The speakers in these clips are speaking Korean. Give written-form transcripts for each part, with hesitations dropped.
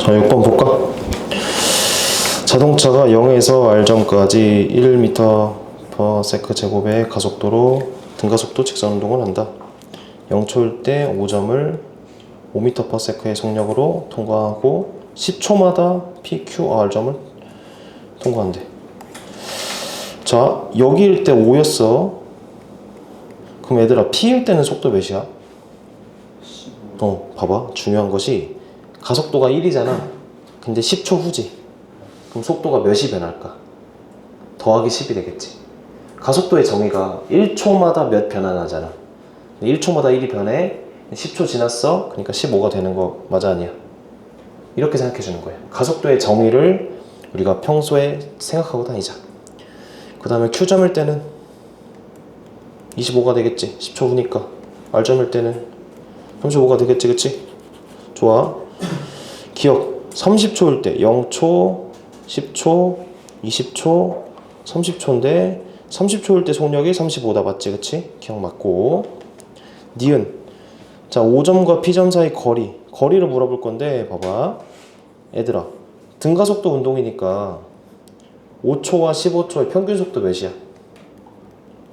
자, 6번 볼까? 자동차가 0에서 R점까지 1m/s 제곱의 가속도로 등가속도 직선 운동을 한다. 0초일 때 5점을 5m/s의 속력으로 통과하고 10초마다 PQR점을 통과한대. 자, 여기일 때 5였어. 그럼 얘들아, P일 때는 속도 몇이야? 봐봐. 중요한 것이 가속도가 1이잖아. 근데 10초 후지. 그럼 속도가 몇이 변할까? 더하기 10이 되겠지. 가속도의 정의가 1초마다 몇 변환하잖아. 1초마다 1이 변해. 10초 지났어. 그러니까 15가 되는 거 맞아, 아니야? 이렇게 생각해 주는 거예요. 가속도의 정의를 우리가 평소에 생각하고 다니자. 그 다음에 Q점일 때는 25가 되겠지. 10초 후니까. R점일 때는 35가 되겠지. 그치? 좋아. 기억. 30초일 때 0초, 10초, 20초, 30초인데 30초일 때 속력이 35다. 맞지? 그치? 기억 맞고. 니은. 자, O점과 P점 사이 거리를 물어볼 건데 봐봐. 얘들아, 등가속도 운동이니까 5초와 15초의 평균 속도 몇이야?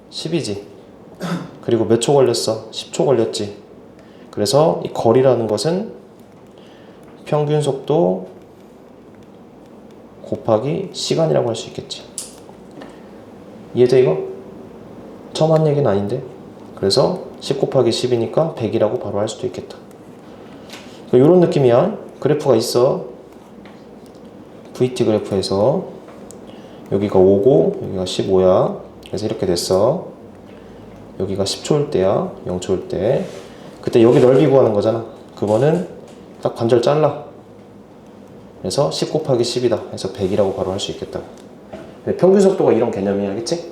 10이지. 그리고 몇 초 걸렸어? 10초 걸렸지. 그래서 이 거리라는 것은 평균 속도 곱하기 시간이라고 할 수 있겠지. 이해돼 이거? 처음 한 얘기는 아닌데. 그래서 10 곱하기 10이니까 100이라고 바로 할 수도 있겠다. 이런 느낌이야. 그래프가 있어. VT 그래프에서 여기가 5고 여기가 15야. 그래서 이렇게 됐어. 여기가 10초일 때야. 0초일 때. 그때 여기 넓이 구하는 거잖아. 그거는 딱 반절 잘라. 그래서 10 곱하기 10이다. 그래서 100이라고 바로 할 수 있겠다. 평균 속도가 이런 개념이야. 알겠지?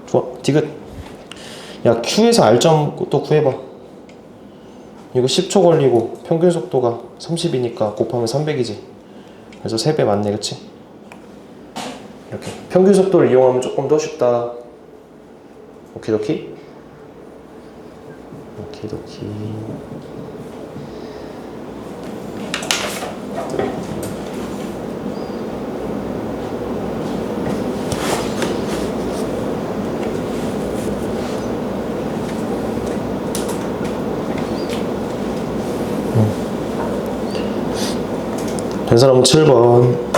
좋아. 디귿. 야, Q에서 R점 또 구해봐. 이거 10초 걸리고 평균 속도가 30이니까 곱하면 300이지. 그래서 3배 맞네. 그치? 이렇게 평균 속도를 이용하면 조금 더 쉽다. 오키도키? 오키도키. 된 사람은 7번.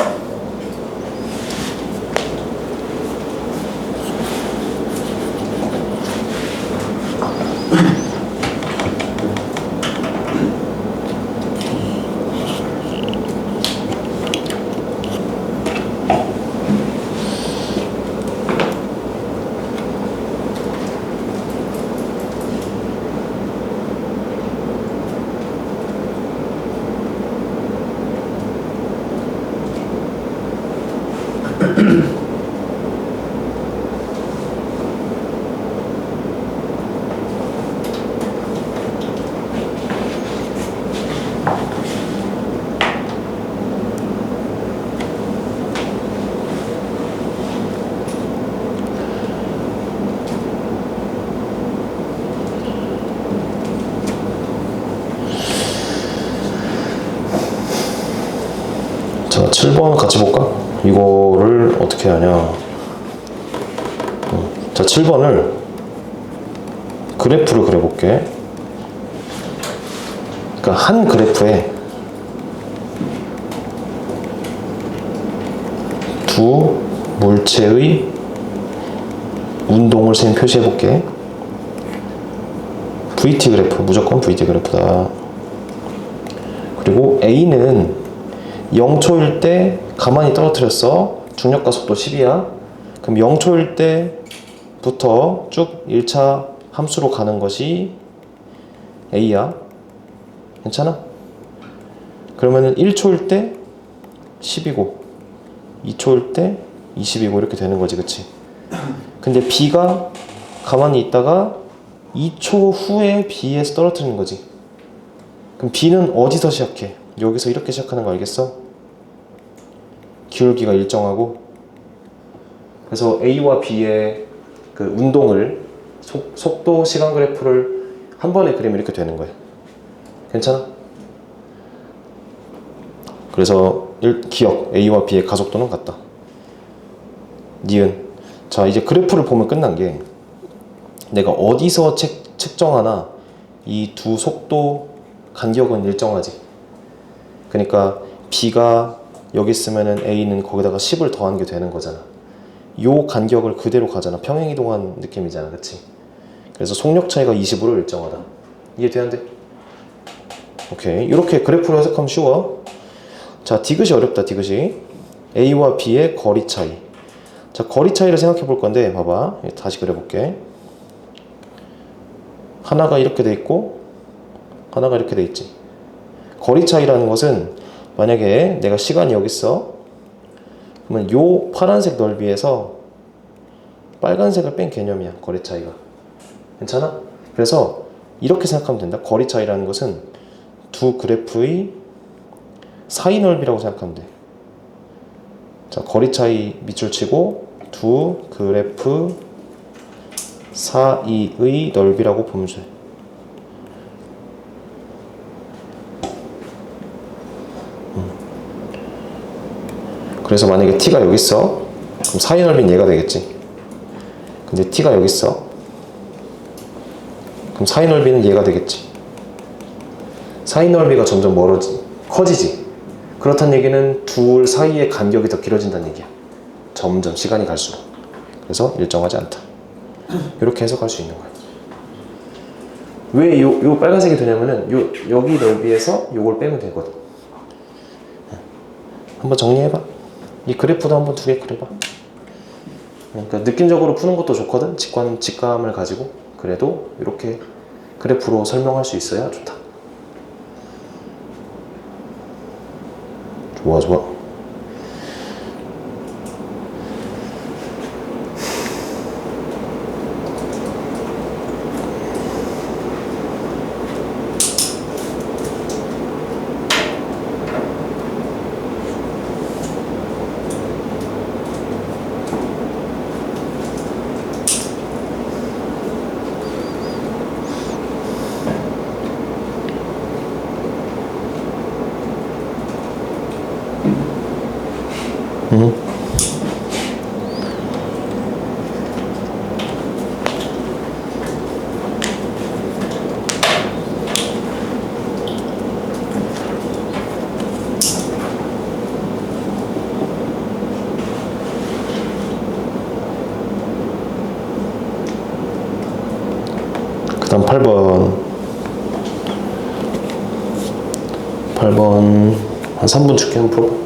자, 7번 같이 볼까? 이거를 어떻게 하냐. 자, 7번을 그래프로 그려볼게. 그러니까 한 그래프에 두 물체의 운동을 선 표시해볼게. VT 그래프, 무조건 VT 그래프다. 그리고 A는 0초일 때 가만히 떨어뜨렸어. 중력과 속도 10이야. 그럼 0초일 때부터 쭉 1차 함수로 가는 것이 A야. 괜찮아? 그러면은 1초일 때 10이고 2초일 때 20이고 이렇게 되는 거지. 그치? 근데 B가 가만히 있다가 2초 후에 B에서 떨어뜨리는 거지. 그럼 B는 어디서 시작해? 여기서 이렇게 시작하는 거 알겠어? 기울기가 일정하고. 그래서 A와 B의 그 운동을 속도 시간 그래프를 한 번에 그리면 이렇게 되는 거야. 괜찮아? 그래서 기억 A와 B의 가속도는 같다. 니은. 자, 이제 그래프를 보면 끝난 게 내가 어디서 측정하나 이 두 속도 간격은 일정하지. 그러니까 B가 여기 있으면은 A는 거기다가 10을 더한 게 되는 거잖아. 요 간격을 그대로 가잖아. 평행이동한 느낌이잖아. 그치? 그래서 속력 차이가 20으로 일정하다. 이해돼 안 돼? 오케이. 이렇게 그래프로 해석하면 쉬워. 자, 디귿이 어렵다. 디귿이 A와 B의 거리 차이. 자, 거리 차이를 생각해 볼 건데 봐봐. 다시 그려볼게. 하나가 이렇게 돼 있고 하나가 이렇게 돼 있지. 거리 차이라는 것은 만약에 내가 시간이 여기 있어. 그러면 요 파란색 넓이에서 빨간색을 뺀 개념이야. 거리 차이가. 괜찮아? 그래서 이렇게 생각하면 된다. 거리 차이라는 것은 두 그래프의 사이 넓이라고 생각하면 돼. 자, 거리 차이 밑줄 치고 두 그래프 사이의 넓이라고 보면 돼. 그래서 만약에 t가 여기 있어. 그럼 사이 넓이는 얘가 되겠지. 근데 t가 여기 있어. 그럼 사이 넓이는 얘가 되겠지. 사이 넓이가 점점 커지지. 그렇다는 얘기는 둘 사이의 간격이 더 길어진다는 얘기야. 점점 시간이 갈수록. 그래서 일정하지 않다. 이렇게 해석할 수 있는 거야. 왜 요 빨간색이 되냐면은 여기 넓이에서 요걸 빼면 되거든. 한번 정리해봐. 이 그래프도 한번 두 개 그려봐. 그러니까 느낌적으로 푸는 것도 좋거든. 직감을 가지고. 그래도 이렇게 그래프로 설명할 수 있어야 좋다. 좋아. 그 다음 8번 한 3분 줄게. 한번 풀어.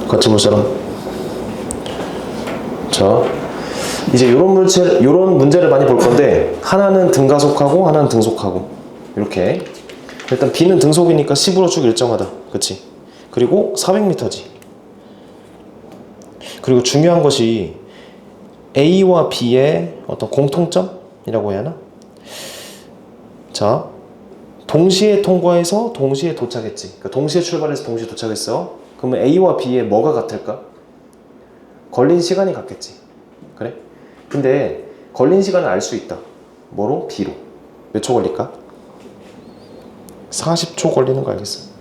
같이 볼 사람. 자, 이제 요런 문제를 많이 볼 건데, 하나는 등가속하고 하나는 등속하고. 이렇게. 일단 B는 등속이니까 10으로 쭉 일정하다. 그치? 그리고 400m지. 그리고 중요한 것이 A와 B의 어떤 공통점이라고 해야 하나? 자, 동시에 통과해서 동시에 도착했지. 그러니까 동시에 출발해서 동시에 도착했어. 그러면 A와 B의 뭐가 같을까? 걸린 시간이 같겠지. 그래? 근데 걸린 시간을 알 수 있다. 뭐로? B로. 몇 초 걸릴까? 40초 걸리는 거 알겠어.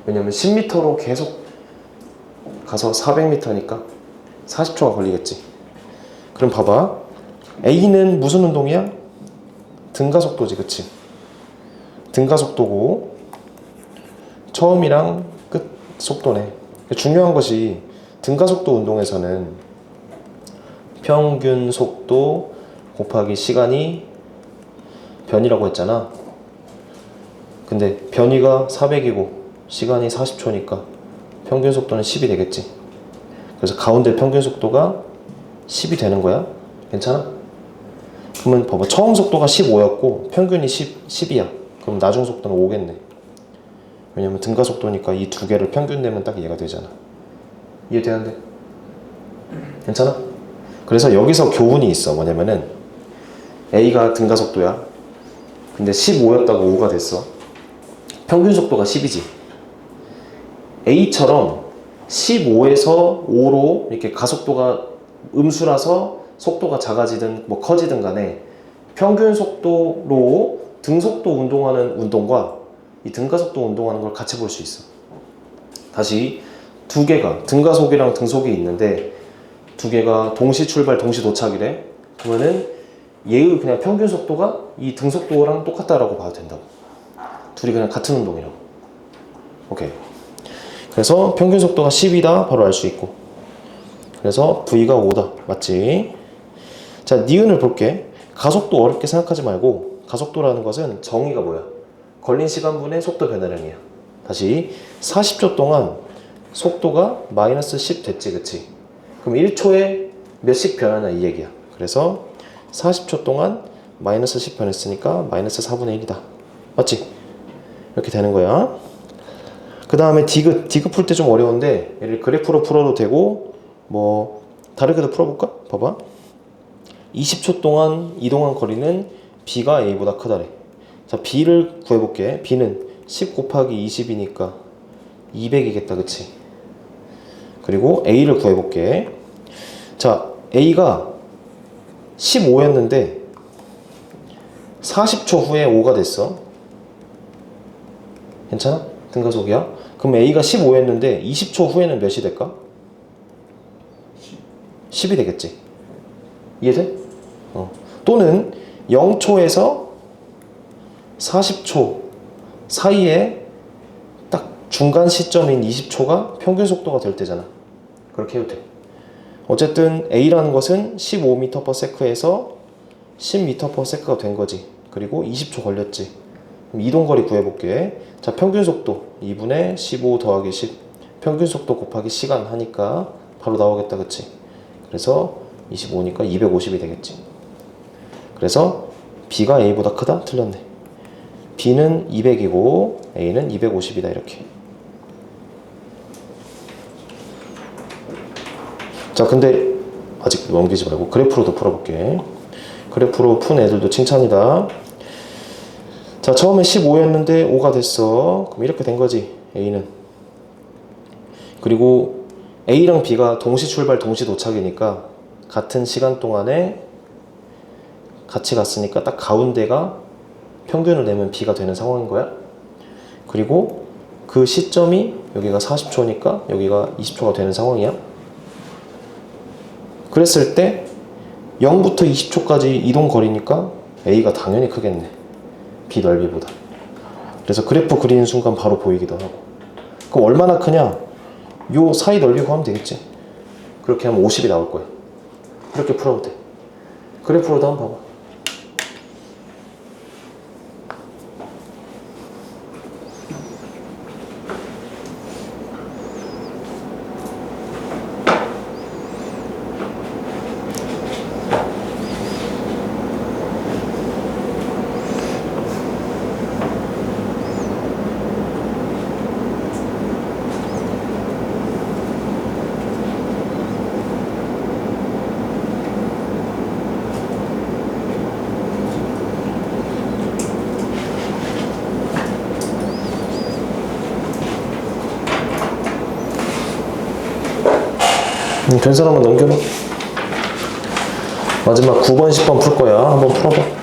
왜냐면 10m로 계속 가서 400m니까 40초가 걸리겠지. 그럼 봐봐. A는 무슨 운동이야? 등가속도지, 그치? 등가속도고 처음이랑 끝 속도네. 중요한 것이 등가속도 운동에서는 평균 속도 곱하기 시간이 변이라고 했잖아. 근데 변이가 400이고 시간이 40초니까 평균 속도는 10이 되겠지. 그래서 가운데 평균 속도가 10이 되는 거야. 괜찮아? 그러면 봐봐. 처음 속도가 15였고 평균이 10이야. 그럼 나중 속도는 5겠네. 왜냐면 등가 속도니까 이 두 개를 평균 내면 딱 이해가 되잖아. 이해되는데? 괜찮아? 그래서 여기서 교훈이 있어. 뭐냐면은 A가 등가 속도야. 근데 15였다가 5가 됐어. 평균 속도가 10이지. A처럼 15에서 5로 이렇게 가속도가 음수라서 속도가 작아지든 뭐 커지든 간에 평균 속도로 등속도 운동하는 운동과 이 등가속도 운동하는 걸 같이 볼 수 있어. 다시 두 개가 등가속이랑 등속이 있는데 두 개가 동시 출발 동시 도착이래. 그러면은 얘의 그냥 평균 속도가 이 등속도랑 똑같다라고 봐도 된다고. 둘이 그냥 같은 운동이라고. 오케이. 그래서 평균 속도가 10이다 바로 알 수 있고. 그래서 V가 5다. 맞지? 자, 니은을 볼게. 가속도 어렵게 생각하지 말고 가속도라는 것은 정의가 뭐야? 걸린 시간분의 속도 변화량이야. 다시 40초 동안 속도가 마이너스 10 됐지, 그치? 그럼 1초에 몇씩 변하나 이 얘기야. 그래서 40초 동안 마이너스 10 변했으니까 마이너스 4분의 1이다. 맞지? 이렇게 되는 거야. 그 다음에 디귿 풀 때 좀 어려운데 얘를 그래프로 풀어도 되고 뭐 다르게도 풀어볼까? 봐봐. 20초 동안 이동한 거리는 B가 A보다 크다래. 자, B를 구해볼게. B는 10 곱하기 20이니까 200이겠다, 그치? 그리고 A를 구해볼게. 자, A가 15였는데 40초 후에 5가 됐어. 괜찮아? 등가속이야. 그럼 A가 15였는데 20초 후에는 몇이 될까? 10이 되겠지. 이해돼? 또는 0초에서 40초 사이에 딱 중간 시점인 20초가 평균 속도가 될 때잖아. 그렇게 해도 돼. 어쨌든 A라는 것은 15m/s에서 10m/s가 된 거지. 그리고 20초 걸렸지. 그럼 이동거리 구해볼게. 자, 평균 속도 2분의 15 더하기 10 평균 속도 곱하기 시간 하니까 바로 나오겠다, 그치? 그래서 25니까 250이 되겠지. 그래서 B가 A보다 크다? 틀렸네. B는 200이고 A는 250이다 이렇게. 자, 근데 아직 넘기지 말고 그래프로도 풀어볼게. 그래프로 푼 애들도 칭찬이다. 자, 처음에 15였는데 5가 됐어. 그럼 이렇게 된 거지, A는. 그리고 A랑 B가 동시 출발 동시 도착이니까 같은 시간 동안에 같이 갔으니까 딱 가운데가 평균을 내면 B가 되는 상황인 거야. 그리고 그 시점이 여기가 40초니까 여기가 20초가 되는 상황이야. 그랬을 때 0부터 20초까지 이동 거리니까 A가 당연히 크겠네. B 넓이보다. 그래서 그래프 그리는 순간 바로 보이기도 하고. 그럼 얼마나 크냐? 요 사이 넓이 구하면 되겠지. 그렇게 하면 50이 나올 거야. 그렇게 풀어도 돼. 그래프로도 한번 봐봐. 된 사람은 넘겨봐. 마지막 9번, 10번 풀 거야. 한번 풀어봐.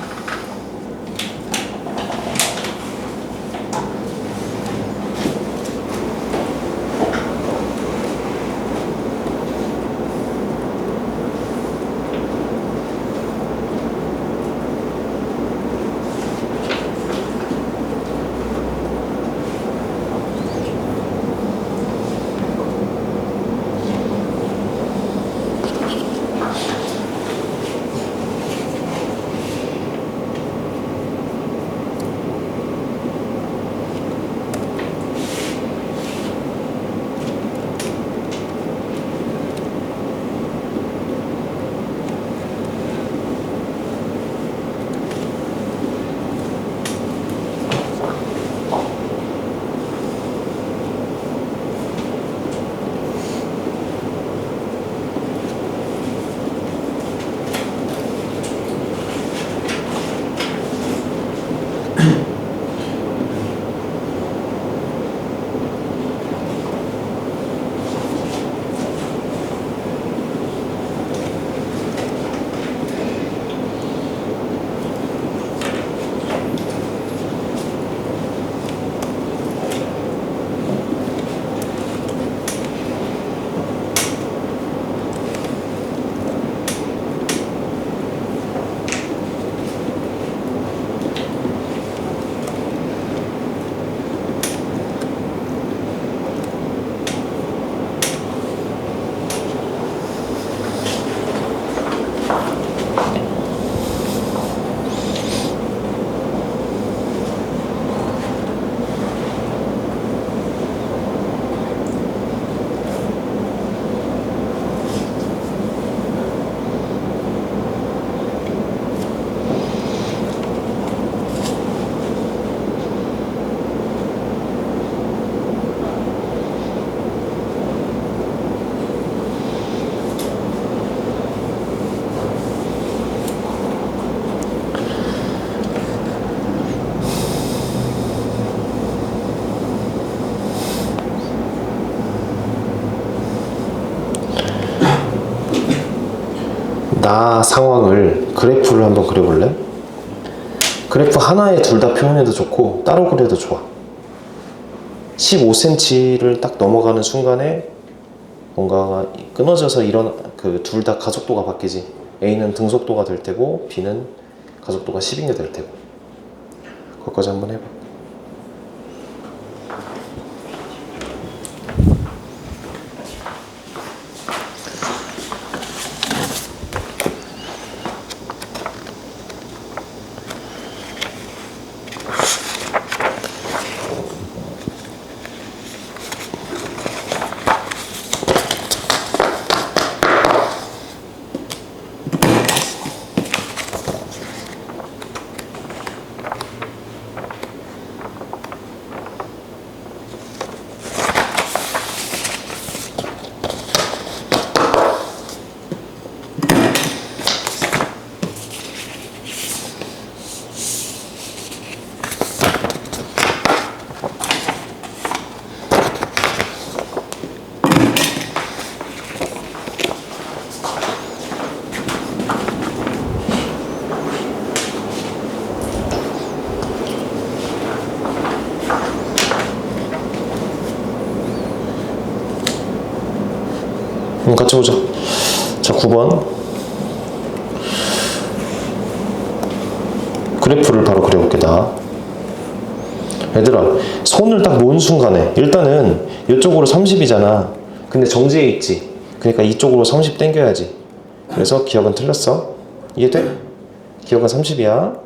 나 상황을 그래프를 한번 그려볼래? 그래프 하나에 둘 다 표현해도 좋고 따로 그려도 좋아. 15cm를 딱 넘어가는 순간에 뭔가 끊어져서 이런 그 둘 다 가속도가 바뀌지. A는 등속도가 될 테고 B는 가속도가 10인 게 될 테고. 그것까지 한번 해봐. 같이 보자. 자, 9번. 그래프를 바로 그려볼게, 나. 얘들아, 손을 딱 놓은 순간에, 일단은 이쪽으로 30이잖아. 근데 정지해 있지. 그러니까 이쪽으로 30 당겨야지. 그래서 기억은 틀렸어. 이해돼? 기억은 30이야.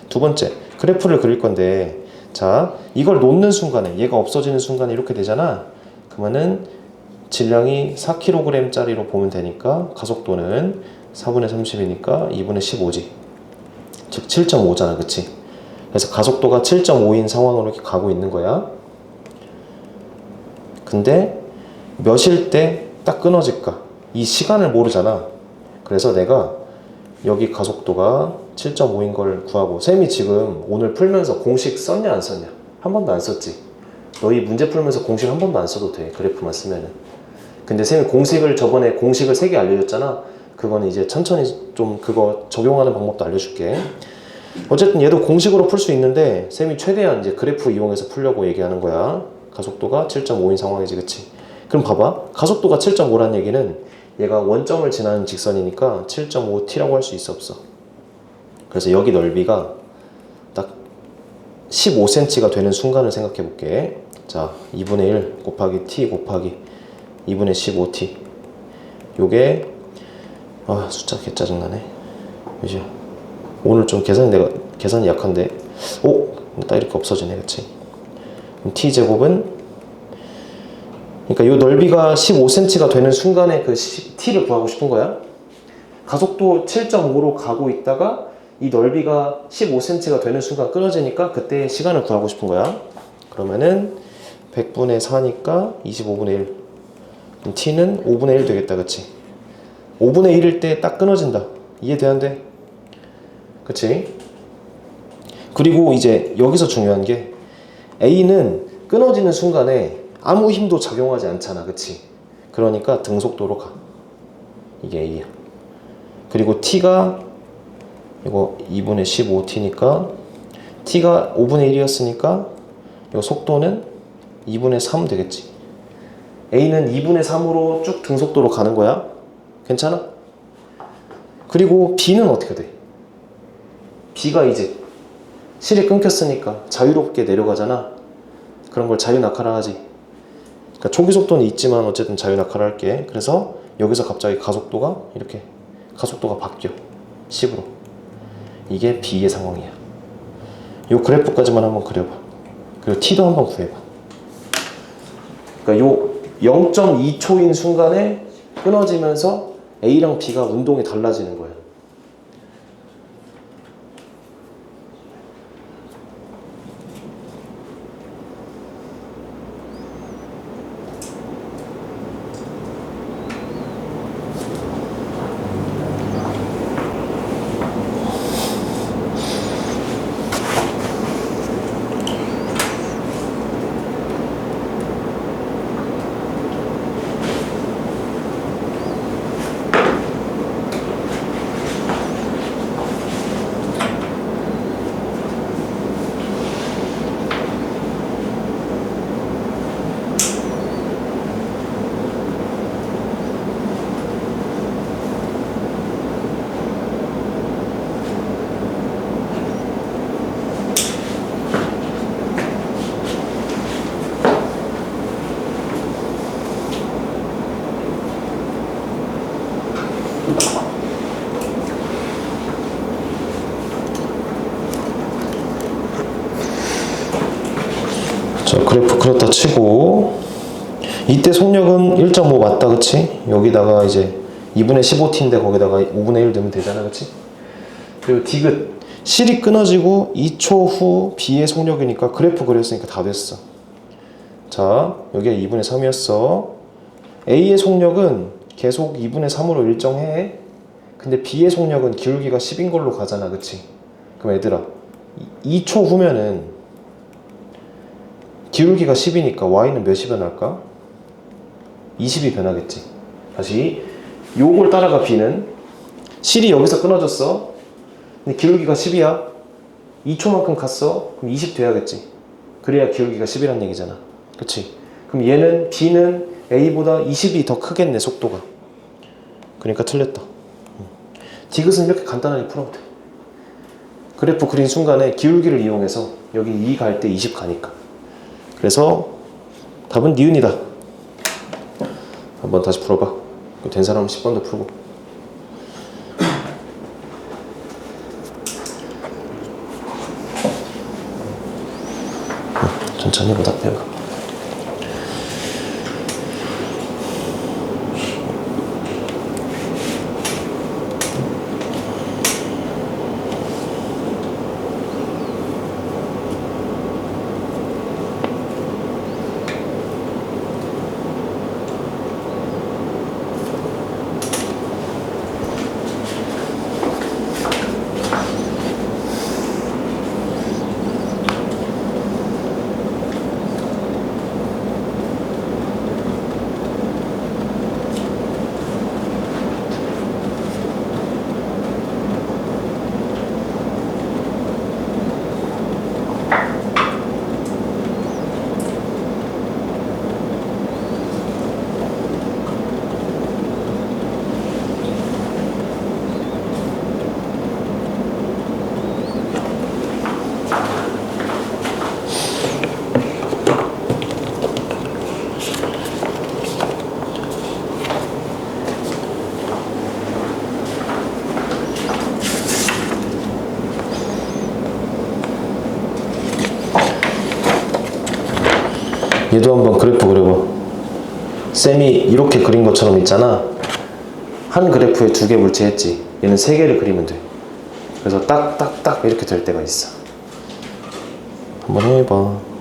두 번째, 그래프를 그릴 건데, 자, 이걸 놓는 순간에, 얘가 없어지는 순간에 이렇게 되잖아. 그러면은 질량이 4kg짜리로 보면 되니까 가속도는 4분의 30이니까 2분의 15지. 즉 7.5잖아, 그치? 그래서 가속도가 7.5인 상황으로 이렇게 가고 있는 거야. 근데 몇일 때 딱 끊어질까? 이 시간을 모르잖아. 그래서 내가 여기 가속도가 7.5인 걸 구하고, 쌤이 지금 오늘 풀면서 공식 썼냐 안 썼냐? 한 번도 안 썼지. 너희 문제 풀면서 공식 한 번도 안 써도 돼, 그래프만 쓰면은. 근데 쌤이 저번에 공식을 3개 알려줬잖아. 그거는 이제 천천히 좀 그거 적용하는 방법도 알려줄게. 어쨌든 얘도 공식으로 풀 수 있는데 쌤이 최대한 이제 그래프 이용해서 풀려고 얘기하는 거야. 가속도가 7.5인 상황이지, 그치? 그럼 봐봐. 가속도가 7.5란 얘기는 얘가 원점을 지나는 직선이니까 7.5t라고 할 수 있어, 없어? 그래서 여기 넓이가 딱 15cm가 되는 순간을 생각해 볼게. 자, 2분의 1 곱하기 t 곱하기 2분의 15t. 요게 숫자 개 짜증나네. 그지? 오늘 좀 계산이 약한데. 딱 이렇게 없어지네, 그치? 그럼 t제곱은, 그러니까 요 넓이가 15cm가 되는 순간에 그 t를 구하고 싶은 거야. 가속도 7.5로 가고 있다가 이 넓이가 15cm가 되는 순간 끊어지니까 그때 시간을 구하고 싶은 거야. 그러면은 100분의 4니까 25분의 1. 그럼 t는 5분의 1 되겠다, 그치? 5분의 1일 때 딱 끊어진다. 이해돼, 안 돼? 그치? 그리고 이제 여기서 중요한 게 A는 끊어지는 순간에 아무 힘도 작용하지 않잖아, 그치? 그러니까 등속도로 가. 이게 A야. 그리고 T가 이거 2분의 15T니까 T가 5분의 1이었으니까 이 속도는 2분의 3 되겠지. A는 2분의 3으로 쭉 등속도로 가는 거야. 괜찮아? 그리고 B는 어떻게 돼? B가 이제 실이 끊겼으니까 자유롭게 내려가잖아. 그런 걸 자유낙하라 하지. 그러니까 초기 속도는 있지만 어쨌든 자유낙하라 할게. 그래서 여기서 갑자기 가속도가 이렇게 가속도가 바뀌어. 10으로. 이게 B의 상황이야. 요 그래프까지만 한번 그려봐. 그리고 T도 한번 구해봐. 그러니까 요 0.2초인 순간에 끊어지면서 A랑 B가 운동이 달라지는 거야. 자, 그래프 그렸다 치고 이때 속력은 1.5 맞다, 그치? 여기다가 이제 2분의 15t인데 거기다가 5분의 1 넣으면 되잖아, 그치? 그리고 디귿 실이 끊어지고 2초 후 B의 속력이니까 그래프 그렸으니까 다 됐어. 자, 여기가 2분의 3이었어. A의 속력은 계속 2분의 3으로 일정해. 근데 B의 속력은 기울기가 10인 걸로 가잖아, 그치? 그럼 얘들아 2초 후면은 기울기가 10이니까 y는 몇이 변할까? 20이 변하겠지. 다시 요걸 따라가. B는 실이 여기서 끊어졌어. 근데 기울기가 10이야. 2초만큼 갔어. 그럼 20 돼야겠지. 그래야 기울기가 10이란 얘기잖아, 그치? 그럼 얘는 B는 A보다 20이 더 크겠네, 속도가. 그러니까 틀렸다. 디귿은 이렇게 간단하게 풀어도 돼. 그래프 그린 순간에 기울기를 이용해서 여기 2 갈 때 20 가니까. 그래서 답은 니은이다. 한번 다시 풀어봐. 된 사람은 10번도 풀고. 천천히 보다 배워. 얘도 한번 그래프 그려봐. 쌤이 이렇게 그린 것처럼 있잖아. 한 그래프에 2개 물체했지. 얘는 3개를 그리면 돼. 그래서 딱딱딱 이렇게 될 때가 있어. 한번 해봐.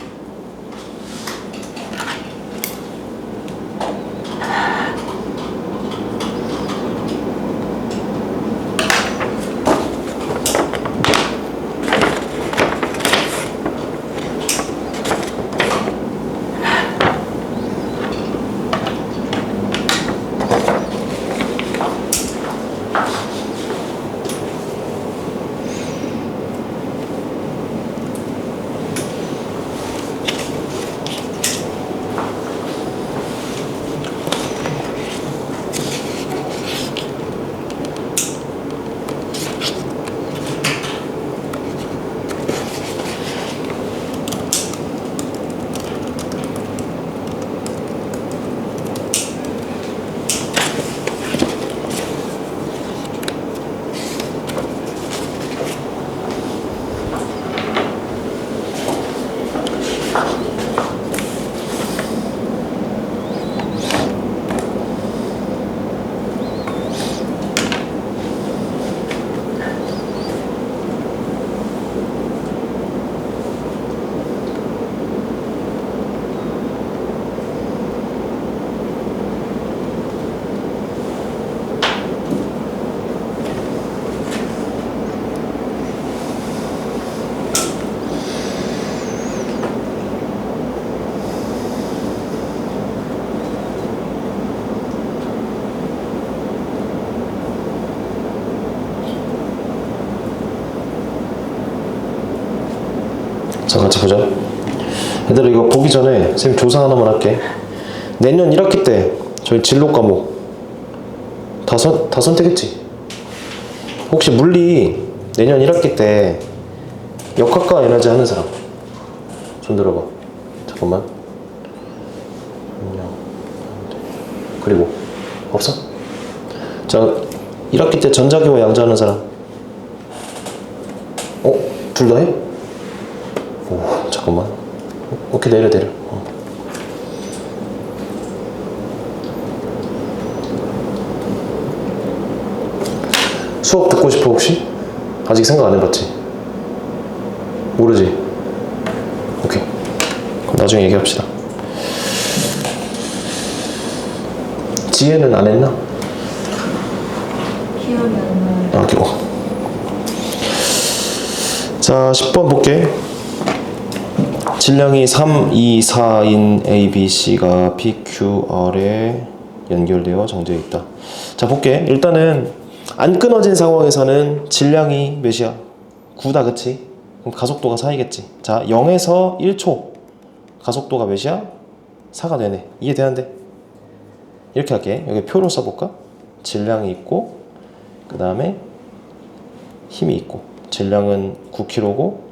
자, 같이 보자. 얘들아, 이거 보기 전에 선생님 조사 하나만 할게. 내년 1학기 때 저희 진로 과목 다 선택했지? 혹시 물리 내년 1학기 때 역학과 에너지 하는 사람 손 들어봐. 잠깐만. 그리고 없어? 자, 1학기 때 전자기와 양자 하는 사람. 둘 다 해? 오, 잠깐만. 오케이, 내려. 수업 듣고 싶어 혹시? 아직 생각 안 해봤지? 모르지? 오케이, 그럼 나중에 얘기합시다. 지혜는 안 했나? 기억이 안 나요. 자, 10번 볼게. 질량이 3, 2, 4인 A, B, C가 PQR에 연결되어 정지해 있다. 자, 볼게. 일단은 안 끊어진 상황에서는 질량이 몇이야? 9다, 그치? 그럼 가속도가 4이겠지. 자, 0에서 1초 가속도가 몇이야? 4가 되네. 이해되는데? 이렇게 할게. 여기 표로 써볼까? 질량이 있고, 그 다음에 힘이 있고. 질량은 9kg고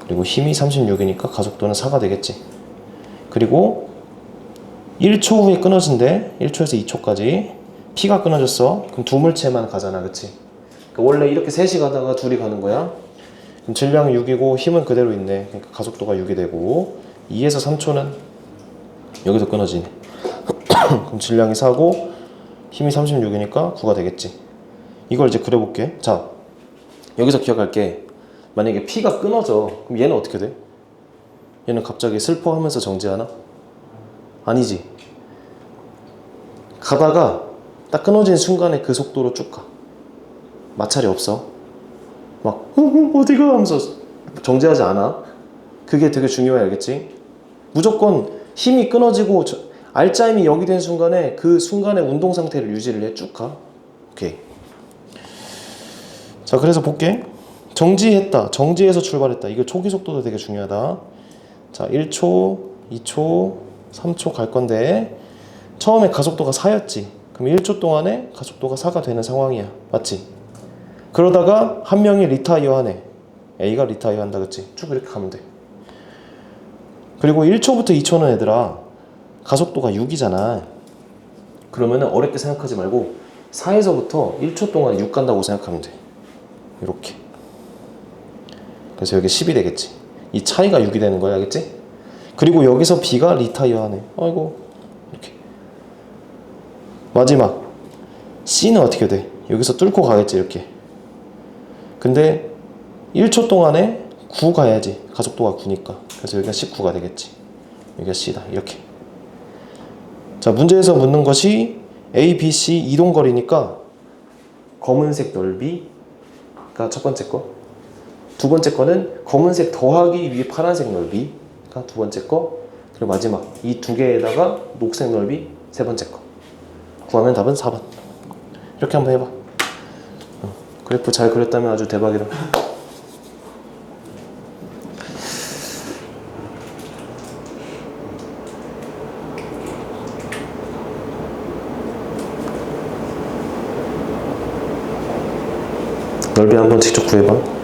그리고 힘이 36이니까 가속도는 4가 되겠지. 그리고 1초 후에 끊어진대. 1초에서 2초까지 P가 끊어졌어. 그럼 두 물체만 가잖아, 그치? 그러니까 원래 이렇게 셋이 가다가 둘이 가는 거야. 그럼 질량은 6이고 힘은 그대로 있네. 그러니까 가속도가 6이 되고 2에서 3초는 여기서 끊어지네. 그럼 질량이 4고 힘이 36이니까 9가 되겠지. 이걸 이제 그려볼게. 자, 여기서 기억할게. 만약에 P가 끊어져. 그럼 얘는 어떻게 돼? 얘는 갑자기 슬퍼하면서 정지하나? 아니지. 가다가 딱 끊어진 순간에 그 속도로 쭉 가. 마찰이 없어. 막 어디가 하면서 정지하지 않아. 그게 되게 중요해, 알겠지? 무조건 힘이 끊어지고 알짜임이 0이 된 순간에 그 순간의 운동 상태를 유지를 해. 쭉 가. 오케이. 자, 그래서 볼게. 정지했다. 정지해서 출발했다. 이거 초기 속도도 되게 중요하다. 자, 1초, 2초, 3초 갈 건데 처음에 가속도가 4였지. 그럼 1초 동안에 가속도가 4가 되는 상황이야. 맞지? 그러다가 한 명이 리타이어 하네. A가 리타이어 한다, 그치? 쭉 이렇게 가면 돼. 그리고 1초부터 2초는 얘들아 가속도가 6이잖아. 그러면은 어렵게 생각하지 말고 4에서부터 1초 동안 6 간다고 생각하면 돼. 이렇게. 그래서 여기 10이 되겠지. 이 차이가 6이 되는 거야, 알겠지? 그리고 여기서 B가 리타이어 하네. 아이고. 이렇게. 마지막 C는 어떻게 돼? 여기서 뚫고 가겠지 이렇게. 근데 1초 동안에 9 가야지. 가속도가 9니까. 그래서 여기가 19가 되겠지. 여기가 C다. 이렇게. 자, 문제에서 묻는 것이 A, B, C 이동거리니까 검은색 넓이가 첫 번째 거. 두 번째 거는 검은색 더하기 위에 파란색 넓이가 두 번째 거. 그리고 마지막 이 두 개에다가 녹색 넓이 세 번째 거. 구하면 답은 4번. 이렇게 한번 해봐. 그래프 잘 그렸다면 아주 대박이다. 넓이 한번 직접 구해봐.